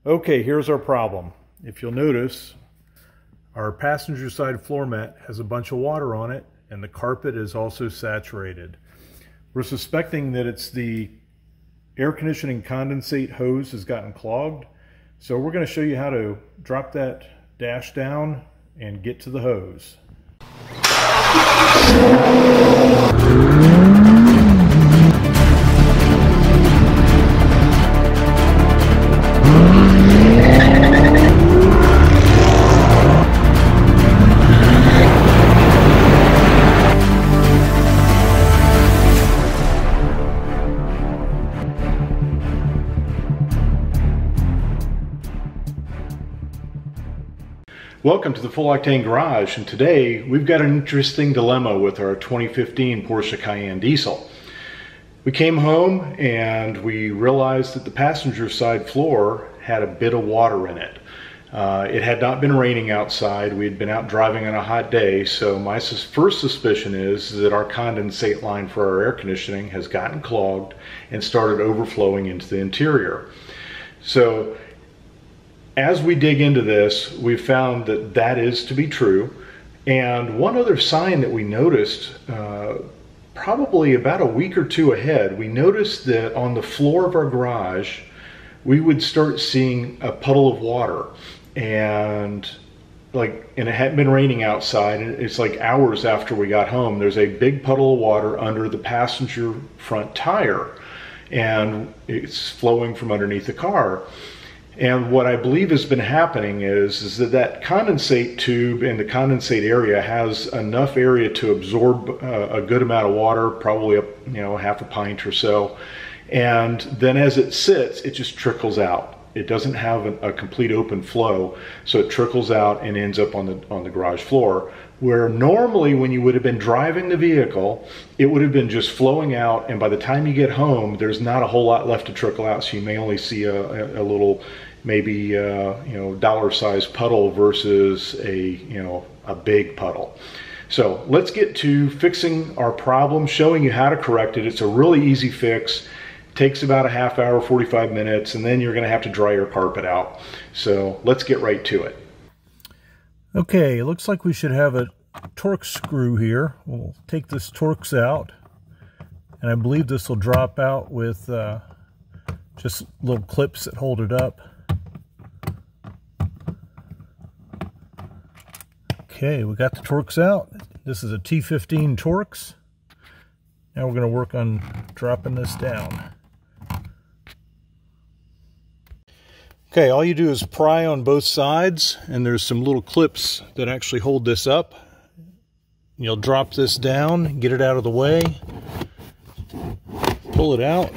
Okay, here's our problem. If you'll notice, our passenger side floor mat has a bunch of water on it, and the carpet is also saturated. We're suspecting that it's the air conditioning condensate hose has gotten clogged. So we're going to show you how to drop that dash down and get to the hose. Welcome to the Full Octane Garage, and today we've got an interesting dilemma with our 2015 Porsche Cayenne diesel. We came home and we realized that the passenger side floor had a bit of water in it. It had not been raining outside. We had been out driving on a hot day, so my first suspicion is that our condensate line for our air conditioning has gotten clogged and started overflowing into the interior. So as we dig into this, we found that that is to be true. And one other sign that we noticed, probably about a week or two ahead, we noticed that on the floor of our garage, we would start seeing a puddle of water. And it hadn't been raining outside, and it's like hours after we got home, there's a big puddle of water under the passenger front tire, and it's flowing from underneath the car. And what I believe has been happening is that condensate tube in the condensate area has enough area to absorb a good amount of water, probably half a pint or so. And then as it sits, it just trickles out. It doesn't have a complete open flow, so it trickles out and ends up on the garage floor. Where normally when you would have been driving the vehicle, it would have been just flowing out, and by the time you get home, there's not a whole lot left to trickle out, so you may only see a little, maybe dollar-sized puddle versus a big puddle. So let's get to fixing our problem, showing you how to correct it. It's a really easy fix. Takes about a half hour, 45 minutes, and then you're going to have to dry your carpet out. So let's get right to it. Okay, it looks like we should have a Torx screw here. We'll take this Torx out, and I believe this will drop out with just little clips that hold it up. Okay, we got the Torx out. This is a T15 Torx. Now we're going to work on dropping this down. Okay, all you do is pry on both sides, and there's some little clips that actually hold this up. You'll drop this down, get it out of the way, pull it out.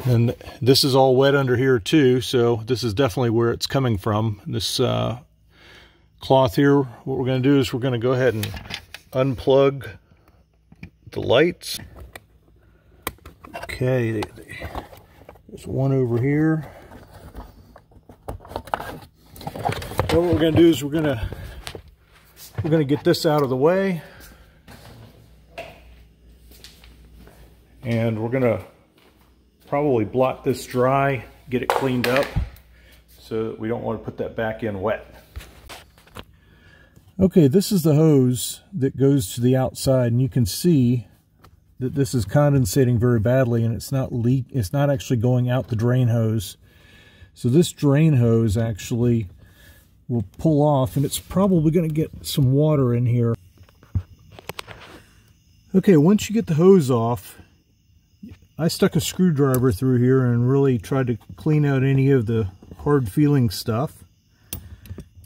And this is all wet under here too, so this is definitely where it's coming from. This cloth here, what we're going to do is we're going to go ahead and unplug the lights. Okay, there's one over here. So what we're going to do is we're going to get this out of the way, and we're going to probably blot this dry, get it cleaned up, so that we don't want to put that back in wet. Okay, this is the hose that goes to the outside, and you can see that this is condensating very badly, and it's not actually going out the drain hose. So this drain hose actually will pull off, and it's probably going to get some water in here. Okay, once you get the hose off, I stuck a screwdriver through here and really tried to clean out any of the hard feeling stuff.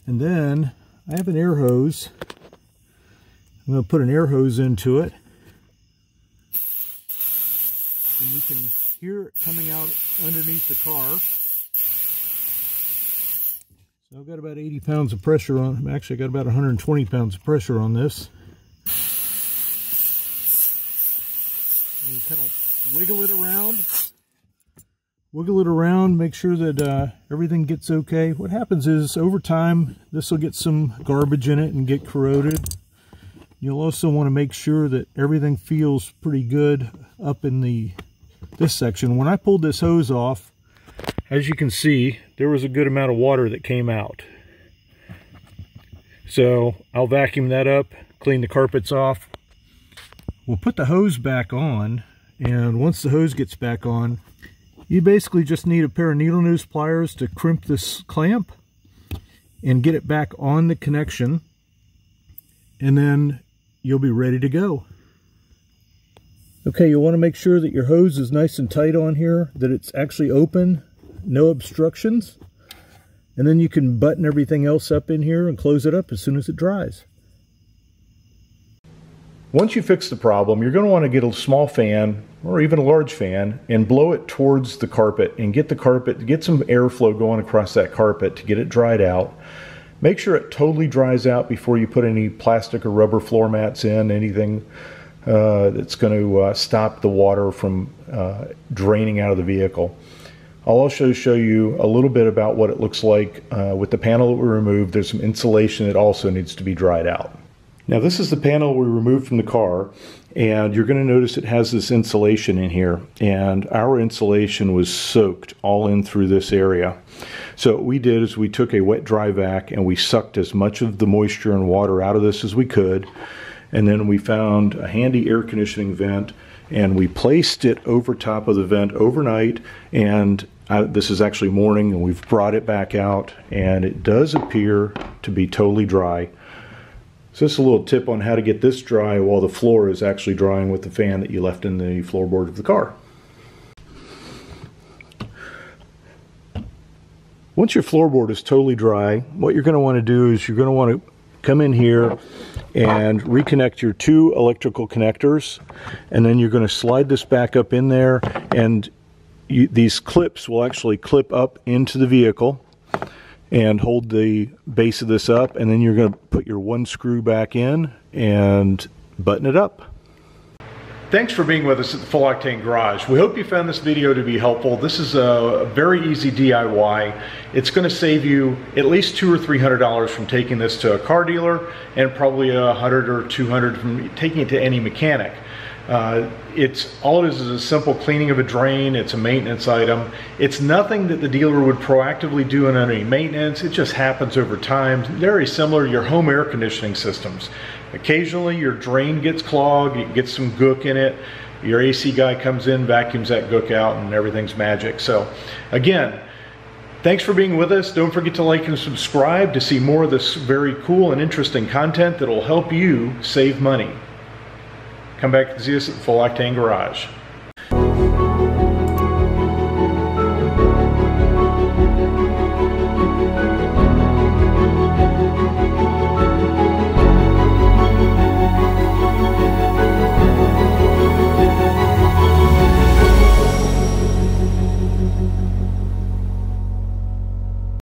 And then I have an air hose. I'm going to put an air hose into it. And you can hear it coming out underneath the car. So I've got about 80 pounds of pressure on, actually I got about 120 pounds of pressure on this. And you kind of wiggle it around, make sure that everything gets okay. What happens is over time this will get some garbage in it and get corroded. You'll also want to make sure that everything feels pretty good up in this section. When I pulled this hose off, as you can see, there was a good amount of water that came out. So I'll vacuum that up, clean the carpets off. We'll put the hose back on, and once the hose gets back on, you basically just need a pair of needle nose pliers to crimp this clamp and get it back on the connection, and then you'll be ready to go. Okay, you'll want to make sure that your hose is nice and tight on here, that it's actually open, no obstructions, and then you can button everything else up in here and close it up as soon as it dries. Once you fix the problem, you're going to want to get a small fan or even a large fan and blow it towards the carpet and get some airflow going across that carpet to get it dried out. Make sure it totally dries out before you put any plastic or rubber floor mats in, anything that's going to stop the water from draining out of the vehicle. I'll also show you a little bit about what it looks like with the panel that we removed. There's some insulation that also needs to be dried out. Now this is the panel we removed from the car, and you're going to notice it has this insulation in here, and our insulation was soaked all in through this area. So what we did is we took a wet dry vac and we sucked as much of the moisture and water out of this as we could, and then we found a handy air conditioning vent and we placed it over top of the vent overnight, and this is actually morning, and we've brought it back out and it does appear to be totally dry. So this is a little tip on how to get this dry while the floor is actually drying with the fan that you left in the floorboard of the car. Once your floorboard is totally dry, what you're going to want to do is you're going to want to come in here and reconnect your two electrical connectors, and then you're going to slide this back up in there, and these clips will actually clip up into the vehicle and hold the base of this up, and then you're going to put your one screw back in and button it up. Thanks for being with us at the Full Octane Garage. We hope you found this video to be helpful. This is a very easy DIY. It's going to save you at least $200 or $300 from taking this to a car dealer, and probably $100 or $200 from taking it to any mechanic. All it is a simple cleaning of a drain. It's a maintenance item. It's nothing that the dealer would proactively do in any maintenance. It just happens over time. Very similar to your home air conditioning systems. Occasionally your drain gets clogged, you get some gook in it, your AC guy comes in, vacuums that gook out, and everything's magic. So again, thanks for being with us. Don't forget to like and subscribe to see more of this very cool and interesting content that will help you save money. Come back and see us at the Full Octane Garage.